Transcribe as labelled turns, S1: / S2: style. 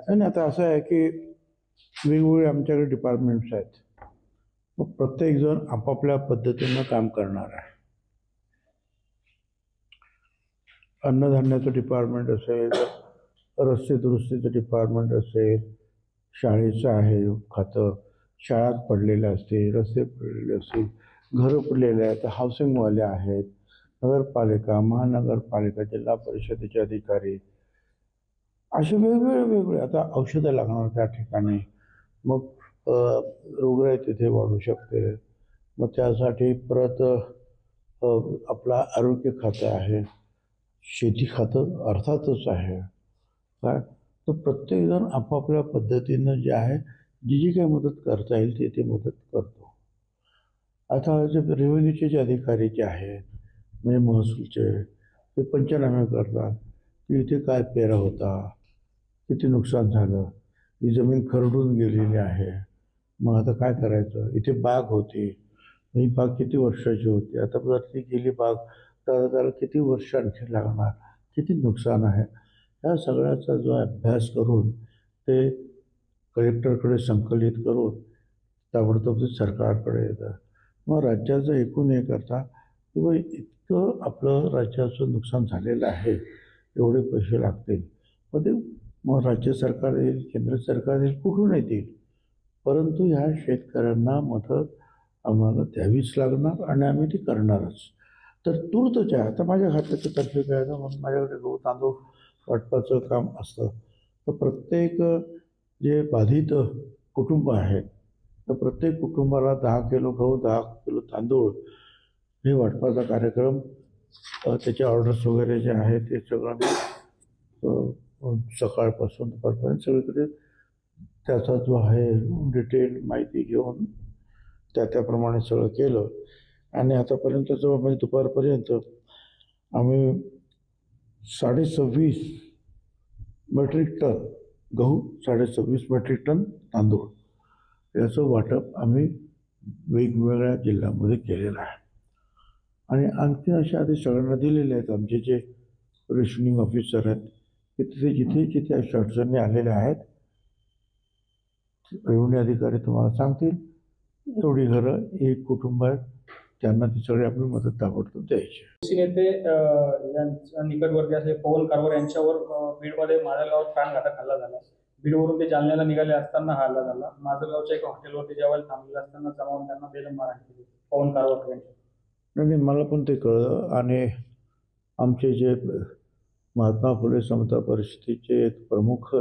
S1: आणि आता असं आहे की वेगवेगळे आमच्याकडे डिपार्टमेंट्स आहेत. मग प्रत्येकजण आपापल्या पद्धतीनं काम करणार आहे. अन्नधान्याचं डिपार्टमेंट असेल, रस्ते दुरुस्तीचं डिपार्टमेंट असेल, शाळेचं आहे खातं, शाळात पडलेले असतील, रस्ते पडलेले असतील, घरं पडलेले आहेत, हाऊसिंगवाले आहेत, नगरपालिका, महानगरपालिका, जिल्हा परिषदेचे अधिकारी, असे वेगवेगळे आता औषधं लागणार त्या ठिकाणी. मग रोगराई तिथे वाढू शकते. मग त्यासाठी परत आपला आरोग्य खातं आहे, शेती खातं अर्थातच आहे. काय तर प्रत्येकजण आपापल्या पद्धतीनं जे आहे जी जी काही मदत करता येईल ते मदत करतो. आता जे रेव्हेन्यूचे जे अधिकारी जे आहेत म्हणजे महसूलचे, ते पंचनामे करतात की इथे काय पेरा होता, किती नुकसान झालं, ही जमीन खरडून गेलेली आहे, मग आता काय करायचं, इथे बाग होती, ही बाग किती वर्षाची होती, आता जर ती गेली बाग तर त्याला किती वर्ष आणखी लागणार, किती नुकसान आहे, ह्या सगळ्याचा जो अभ्यास करून ते कलेक्टरकडे संकलित करून ताबडतोब ते सरकारकडे येतं. मग राज्याचं एकूण हे करता की बा इतकं आपलं राज्याचं नुकसान झालेलं आहे, एवढे पैसे लागतील. मग ते मग राज्य सरकार येईल, केंद्र सरकार येईल, कुठून येतील, परंतु ह्या शेतकऱ्यांना मदत आम्हाला द्यावीच लागणार आणि आम्ही ती करणारच. तर तूर्त आहे आता माझ्या खात्याच्या तर्फे काय म्हणून माझ्याकडे गहू तांदूळ वाटपाचं काम असतं. तर प्रत्येक जे बाधित कुटुंब आहेत तर प्रत्येक कुटुंबाला 10 किलो गहू, 10 किलो तांदूळ हे वाटपाचा कार्यक्रम, त्याचे ऑर्डर्स वगैरे जे आहेत ते सगळं सकाळपासून दुपारपर्यंत सगळीकडे त्याचा जो आहे डिटेल माहिती घेऊन त्याप्रमाणे सगळं केलं. आणि आतापर्यंत जवळ म्हणजे दुपारपर्यंत आम्ही 26.5 मेट्रिक टन गहू, 26.5 मेट्रिक टन तांदूळ याचं वाटप आम्ही वेगवेगळ्या जिल्ह्यामध्ये केलेलं आहे. आणि आणखी असे आदेश सगळ्यांना दिलेले आहेत आमचे जे रेशनिंग ऑफिसर आहेत की तिथे जिथे जिथे अशा अडचणी आलेल्या आहेत रेव्हेन्यू अधिकारी तुम्हाला सांगतील, एवढी घरं एक कुटुंब आहेत, त्यांना ती सगळी आपली मदत ताबडतोब द्यायची.
S2: नेते यांच्या निकटवर्ती असलेले पवन कारभार यांच्यावर बीडमध्ये माजलगावात प्राणघातक हल्ला झाला. बीडवरून ते जालन्याला निघाले असताना हा हल्ला झाला. माजलगावच्या एका हॉटेलवरती जेवायला थांबलेले असताना जमावून त्यांना बेदम मारहाण केली पवन कारभार यांची.
S1: नाही, मला पण ते कळलं. आणि आमचे जे महात्मा फुले समता परिषदेचे प्रमुख